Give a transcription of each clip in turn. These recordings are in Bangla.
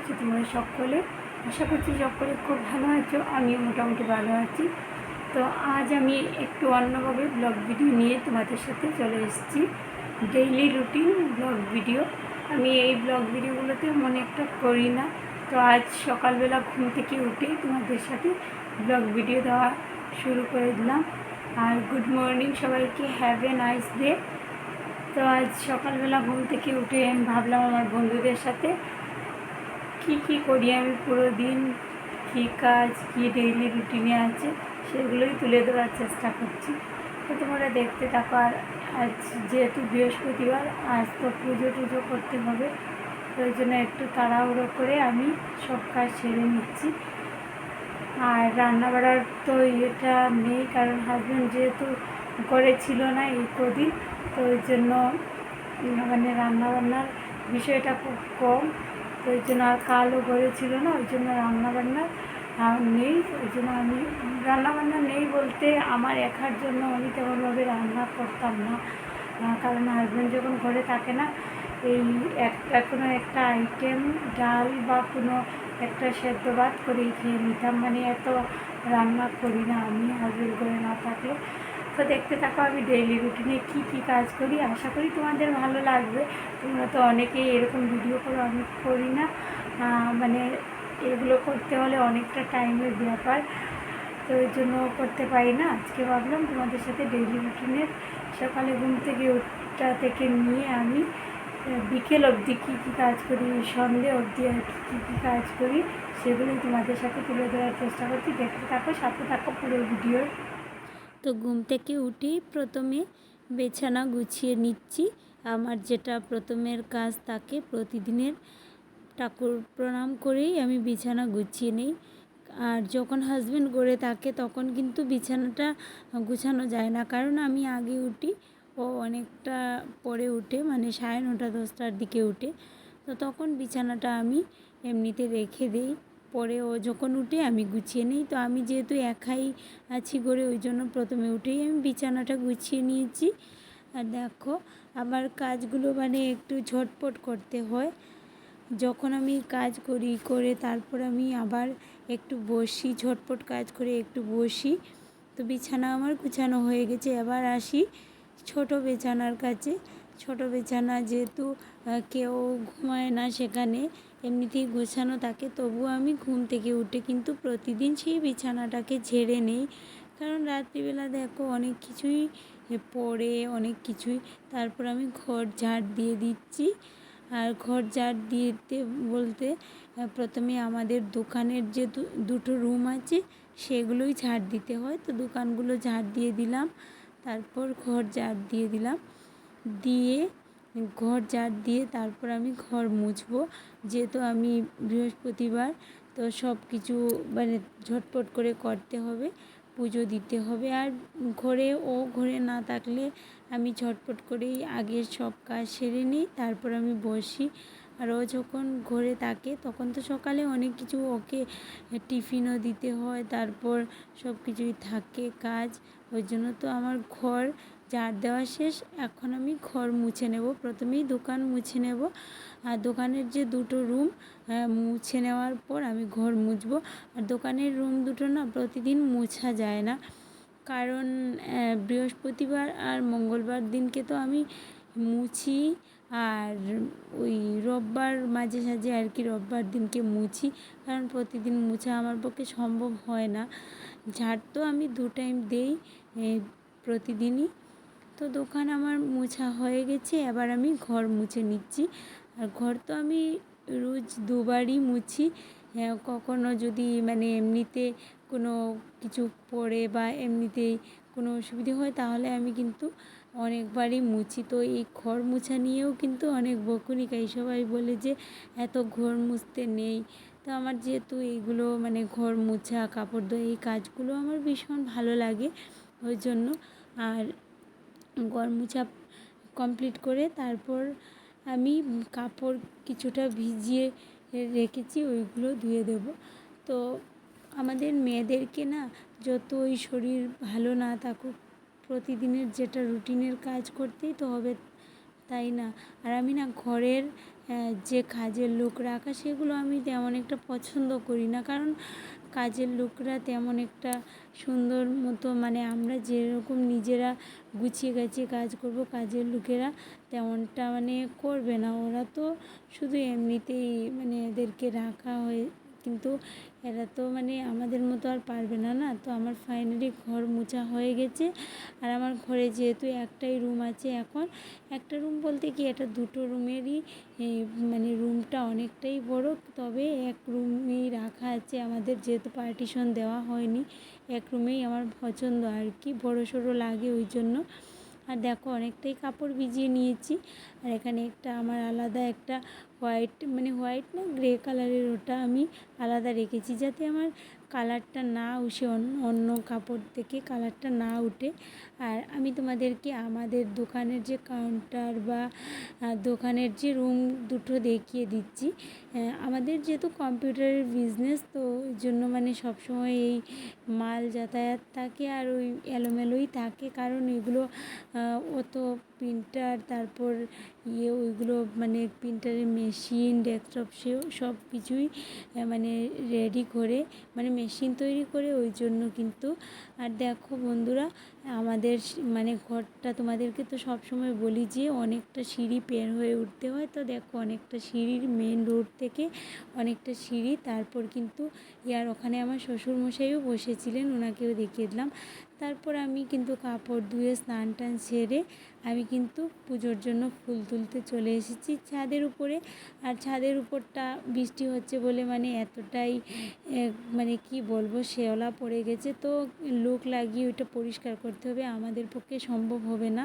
আছো তোমরা সকলে? আশা করছি সকলে খুব ভালো আছো। আমিও মোটামুটি ভালো আছি। তো আজ আমি একটু অন্যভাবে ব্লগ ভিডিও নিয়ে তোমাদের সাথে চলে এসেছি। Daily routine blog video. আমি এই ব্লগ ভিডিওগুলোতে মনে একটা করি না। তো আজ সকালবেলা ঘুম থেকে উঠেই তোমাদের সাথে ব্লগ ভিডিও দেওয়া শুরু করে দিলাম। আর গুড মর্নিং সবাইকে, হ্যাভ এ নাইস ডে। তো আজ সকালবেলা ঘুম থেকে উঠে আমি ভাবলাম আমার বন্ধুদের সাথে কি করি আমি পুরো দিন, কী কাজ, কী ডেইলি রুটিনে আছে সেগুলোই তুলে ধরার চেষ্টা করছি। তো তোমরা দেখতে থাকো। আর আজ যেহেতু বৃহস্পতিবার, আজ তো পুজো টুজো করতে হবে, ওই জন্য একটু তাড়াহুড়ো করে আমি সব কাজ সেরে নিচ্ছি। আর রান্না বাড়ার তো এটা নেই, কারণ হাজব্যান্ড যেহেতু ঘরে ছিল না এই কদিন, তো ওই জন্য মানে রান্নাবান্নার বিষয়টা খুব কম। তো ওই জন্য আর কালও ঘরে ছিল না, ওই জন্য রান্নাবান্না নেই। ওই জন্য আমি রান্নাবান্না নেই বলতে আমার একার জন্য আমি তেমনভাবে রান্না করতাম না, কারণ হাজব্যান্ড যখন ঘরে থাকে না, এই একটা কোনো একটা আইটেম ডাল বা কোনো একটা সেদ্ধ ভাত করেই খেয়ে নিতাম। মানে এত রান্না করি না আমি হাজব্যান্ড ঘরে না থাকলে। তো দেখতে থাকো আমি ডেইলি রুটিনে কী কাজ করি। আশা করি তোমাদের ভালো লাগবে। তোমরা তো অনেকেই এরকম ভিডিও করো, আমি করি না। মানে এগুলো করতে হলে অনেকটা টাইমের ব্যাপার, তো ওই জন্য করতে পারি না। আজকে ভাবলাম তোমাদের সাথে ডেইলি রুটিনের সকালে ঘুম থেকে ওটা থেকে নিয়ে আমি বিকেল অবধি কী কাজ করি, সন্ধে অবধি আর কী কাজ করি সেগুলোই তোমাদের সাথে তুলে ধরার চেষ্টা করছি। দেখতে থাকো, সাথে থাকো পুরো ভিডিও। তো ঘুম থেকে উঠেই প্রথমে বিছানা গুছিয়ে নিচ্ছি। আমার যেটা প্রথমের কাজ থাকে, প্রতিদিনের ঠাকুর প্রণাম করেই আমি বিছানা গুছিয়ে নিই। আর যখন হাজব্যান্ড গড়ে থাকে তখন কিন্তু বিছানাটা গুছানো যায় না, কারণ আমি আগে উঠি, ও অনেকটা পরে উঠে, মানে 9:30 10টার দিকে উঠে। তো তখন বিছানাটা আমি এমনিতে রেখে দিই, পরে ও যখন উঠে আমি গুছিয়ে নিই। তো আমি যেহেতু একাই আছি ঘরে, ওই জন্য প্রথমে উঠেই আমি বিছানাটা গুছিয়ে নিয়েছি। আর দেখো, আমার কাজগুলো মানে একটু ঝটপট করতে হয়। যখন আমি কাজ করে তারপর আমি আবার একটু বসি, ঝটপট কাজ করে একটু বসি। তো বিছানা আমার গুছানো হয়ে গেছে। এবার আসি ছোট বিছানার কাছে। ছোট বিছানা যেহেতু কেউ ঘুমায় না, সেখানে এমনিতেই গুছানো থাকে, তবুও আমি ঘুম থেকে উঠে কিন্তু প্রতিদিন সেই বিছানাটাকে ঝেড়ে নেই, কারণ রাত্রিবেলা দেখো অনেক কিছুই পড়ে, অনেক কিছুই। তারপর আমি ঘর ঝাড় দিয়ে দিচ্ছি। আর ঘর ঝাড় দিতে বলতে প্রথমে আমাদের দোকানের যে দুটো রুম আছে সেগুলোই ঝাড় দিতে হয়। তো দোকানগুলো ঝাড় দিয়ে দিলাম, তারপর ঘর ঝাড় দিয়ে দিলাম, দিয়ে ঘর ঝাড় দিয়ে তারপর আমি ঘর মুছবো। যেহেতু আমি বৃহস্পতিবার, তো সব কিছু মানে ঝটপট করে করতে হবে, পুজো দিতে হবে। আর ঘরে না থাকলে আমি ঝটপট করেই আগে সব কাজ সেরে নিই, তারপর আমি বসি। আর ও যখন ঘরে থাকে তখন তো সকালে অনেক কিছু ওকে টিফিনও দিতে হয়, তারপর সব কিছুই থাকে কাজ। ওই জন্য তো আমার ঘর ঝাড় দেওয়া শেষ। এখন আমি ঘর মুছে নেব। প্রথমেই দোকান মুছে নেব, আর দোকানের যে দুটো রুম মুছে নেওয়ার পর আমি ঘর মুছবো। আর দোকানের রুম দুটো না প্রতিদিন মোছা যায় না, কারণ বৃহস্পতিবার আর মঙ্গলবার দিনকে তো আমি মুছি, আর ওই রোববার মাঝে সাঝে আর কি রোববার দিনকে মুছি, কারণ প্রতিদিন মুছা আমার পক্ষে সম্ভব হয় না। ঝাড় তো আমি 2 টাইম দেই প্রতিদিনই। তো দোকান আমার মোছা হয়ে গেছে, এবার আমি ঘর মুছে নিচ্ছি। আর ঘর তো আমি রোজ 2বারই মুছি। কখনো যদি মানে এমনিতে কোনো কিছু পড়ে বা এমনিতেই কোনো অসুবিধে হয়, তাহলে আমি কিন্তু অনেকবারই মুছি। তো এই ঘর মোছা নিয়েও কিন্তু অনেক বকুনি খাই, সবাই বলে যে এত ঘর মুছতে নেই। তো আমার যেহেতু এইগুলো মানে ঘর মোছা, কাপড় ধোয়া, এই কাজগুলো আমার ভীষণ ভালো লাগে, ওই জন্য। আর ঘর মোছা কমপ্লিট করে তারপর আমি কাপড় কিছুটা ভিজিয়ে রেখেছি, ওইগুলো ধুয়ে দেব। তো আমাদের মেয়েদেরকে না, যতই শরীর ভালো না থাকুক, প্রতিদিনের যেটা রুটিনের কাজ করতেই তো হবে, তাই না? আর আমি না ঘরের যে কাজের লোক রাখা সেগুলো আমি তেমন একটা পছন্দ করি না, কারণ কাজের লোকরা তেমন একটা সুন্দর মতো মানে আমরা যেরকম নিজেরা গুছিয়ে গাছিয়ে কাজ করব, কাজের লোকেরা তেমনটা মানে করবে না। ওরা তো শুধু এমনিতেই মানে এদেরকে রাখা হয়, কিন্তু এরা তো মানে আমাদের মতো আর পারবে না না। তো আমার ফাইনালি ঘর মোছা হয়ে গেছে। আর আমার ঘরে যেহেতু একটাই রুম আছে এখন, একটা রুম বলতে কি এটা দুটো রুমেরই মানে রুমটা অনেকটাই বড়, তবে এক রুমেই রাখা আছে আমাদের, যেহেতু পার্টিশন দেওয়া হয়নি। এক রুমেই আমার পছন্দ আর কি, বড় সড়ো লাগে ওই জন্য। আর দেখো অনেকটাই কাপড় ভিজিয়ে নিয়েছি। আর এখানে একটা আমার আলাদা একটা হোয়াইট মানে হোয়াইট না গ্রে কালারের, ওটা আমি আলাদা রেখেছি যাতে আমার কালারটা না উঠে, অন্য কাপড় থেকে কালারটা না উঠে। আর আমি তোমাদেরকে আমাদের দোকানের যে কাউন্টার বা দোকানের যে রুম দুটো দেখিয়ে দিচ্ছি। আমাদের যেহেতু কম্পিউটারের বিজনেস, তো ওই জন্য মানে সবসময় এই মাল যাতায়াত থাকে আর ওই এলোমেলোই থাকে, কারণ এগুলো অত প্রিন্টার, তারপর ওইগুলো মানে প্রিন্টারের মেশিন, ডেস্কটপ সেও সব কিছুই মানে রেডি করে মানে মেশিন তৈরি করে, ওই জন্য কিন্তু। আর দেখো বন্ধুরা, আমাদের মানে ঘরটা তোমাদেরকে তো সবসময় বলি যে অনেকটা সিঁড়ি পের হয়ে উঠতে হয়। তো দেখো অনেকটা সিঁড়ির মেন রোড থেকে অনেকটা সিঁড়ি, তারপর কিন্তু ওখানে আমার শ্বশুরমশাইও বসেছিলেন, ওনাকেও দেখিয়ে দিলাম। তারপর আমি কিন্তু কাপড় ধুয়ে স্নান টান সেরে আমি কিন্তু পুজোর জন্য ফুল তুলতে চলে এসেছি ছাদের উপরে। আর ছাদের উপরটা বৃষ্টি হচ্ছে বলে মানে এতটাই মানে কি বলবো, শেওলা পড়ে গেছে, তো লোক লাগিয়ে ওইটা পরিষ্কার করতে হবে, আমাদের পক্ষে সম্ভব হবে না।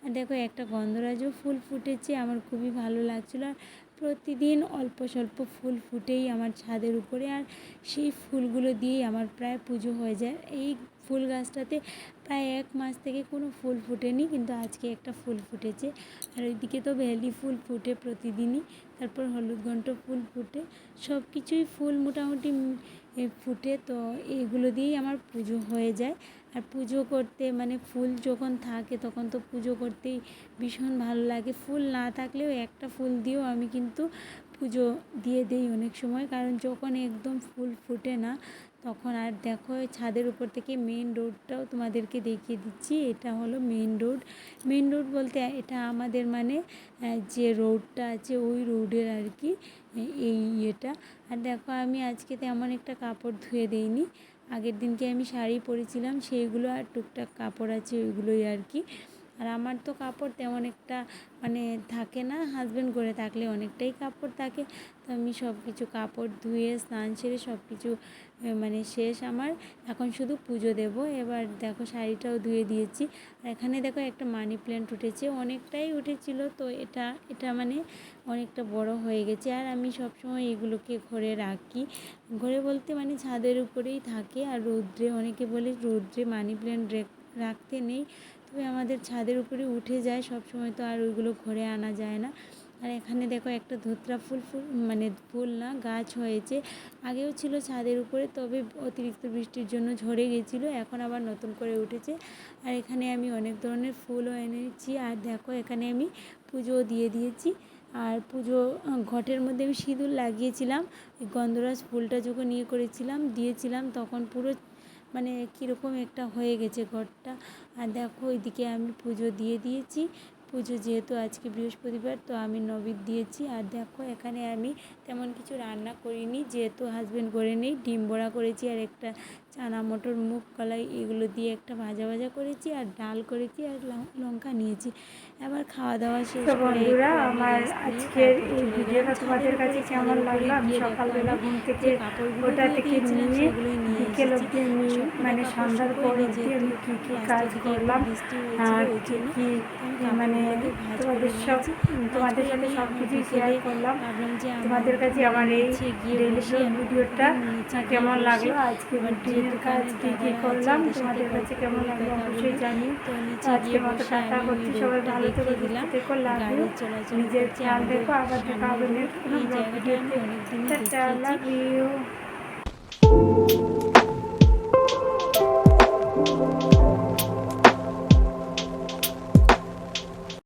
আর দেখো একটা গন্ধরাজও ফুল ফুটেছে, আমার খুবই ভালো লাগছিলো। আর প্রতিদিন অল্প স্বল্প ফুল ফুটেই আমার ছাদের উপরে, আর সেই ফুলগুলো দিয়েই আমার প্রায় পুজো হয়ে যায়। এই ফুল গাছটাতে প্রায় 1 মাস থেকে কোনো ফুল ফুটেনি, কিন্তু আজকে একটা ফুল ফুটেছে। আর ওইদিকে তো বেলি ফুল ফুটে প্রতিদিনই, তারপর হলুদ ঘণ্ট ফুল ফুটে, সব কিছুই ফুল মোটামুটি ফুটে। তো এইগুলো দিয়েই আমার পুজো হয়ে যায়। আর পুজো করতে মানে ফুল যখন থাকে তখন তো পুজো করতেই ভীষণ ভালো লাগে। ফুল না থাকলেও একটা ফুল দিয়েও আমি কিন্তু পুজো দিয়ে দিই অনেক সময়, কারণ যখন একদম ফুল ফুটে না তখন। আর দেখো ছাদের উপর থেকে মেন রোডটাও তোমাদেরকে দেখিয়ে দিচ্ছি, এটা হলো মেন রোড। মেন রোড বলতে এটা আমাদের মানে যে রোডটা আছে ওই রোডের আর কি এই ইয়েটা। আর দেখো আমি আজকে তেমন একটা কাপড় ধুয়ে দিইনি, আগের দিনকে আমি শাড়ি পরেছিলাম সেইগুলো আর টুকটাক কাপড় আছে ওইগুলোই আর কি। আর আমার তো কাপড় তেমন একটা মানে থাকে না, হাজব্যান্ড করে থাকলে অনেকটাই কাপড় থাকে। তো আমি সব কিছু কাপড় ধুয়ে স্নান সেরে সব কিছু মানে শেষ আমার, এখন শুধু পুজো দেব। এবার দেখো শাড়িটাও ধুয়ে দিয়েছি। আর এখানে দেখো একটা মানি প্ল্যান্ট উঠেছে, অনেকটাই উঠেছিল, তো এটা মানে অনেকটা বড় হয়ে গেছে। আর আমি সবসময় এগুলোকে ঘরে রাখি, ঘরে বলতে মানে ছাদের উপরেই থাকে। আর রৌদ্রে, অনেকে বলে রৌদ্রে মানি প্ল্যান্ট রাখতে নেই, তবে আমাদের ছাদের উপরে উঠে যায় সব সময়, তো আর ওইগুলো ঘরে আনা যায় না। আর এখানে দেখো একটা ধুতরা ফুল মানে ফুল না গাছ হয়েছে, আগেও ছিল ছাদের উপরে, তবে অতিরিক্ত বৃষ্টির জন্য ঝরে গেছিলো, এখন আবার নতুন করে উঠেছে। আর এখানে আমি অনেক ধরনের ফুলও এনেছি। আর দেখো এখানে আমি পুজো দিয়ে দিয়েছি। আর পুজো ঘটের মধ্যে আমি সিঁদুর লাগিয়েছিলাম, গন্ধরাজ ফুলটা যখন করেছিলাম দিয়েছিলাম, তখন পুরো মানে কীরকম একটা হয়ে গেছে ঘরটা। আর দেখো ওইদিকে আমি পুজো দিয়ে দিয়েছি। পুজো যেহেতু আজকে বৃহস্পতিবার, তো আমি নৈবেদ্য দিয়েছি। আর দেখো এখানে আমি তেমন কিছু রান্না করিনি, যেহেতু হাজব্যান্ড করে নেই, ডিম বড়া করেছি আর একটা চানা মটর মুগ কলাই এগুলো দিয়ে একটা ভাজা করেছি, আর ডাল করেছি, আর লঙ্কা নিয়েছি। এবার খাওয়া দাওয়া শেষ তো করে বন্ধুরা, আমার আজকের এই ভিডিওটা তোমাদের কাছে কেমন লাগলো? আমি সকালবেলা ঘুম থেকে ওটা থেকে নিয়ে বিকেল অবধি আমি মানে সন্ধ্যার পর অবধি আমি কী কী কাজ করলাম, কী কী মানে তোমাদের সাথে সব কিছুই শেয়ার করলাম। তোমাদের কাছে আমার এই ডেইলি ভিডিওটা কেমন লাগলো, আজকে রুটিনের কাজ কী কী করলাম তোমাদের কাছে কেমন লাগলো অবশ্যই জানি। তো আজকের মতো টাটা করছি, সবাই ভালো থেকে দিলাম দেখো, লাগলো নিজের খেয়াল রেখো, আবার দেখা হবে নেক্সট কোনো ব্লগ ভিডিওতে। Tata, love you.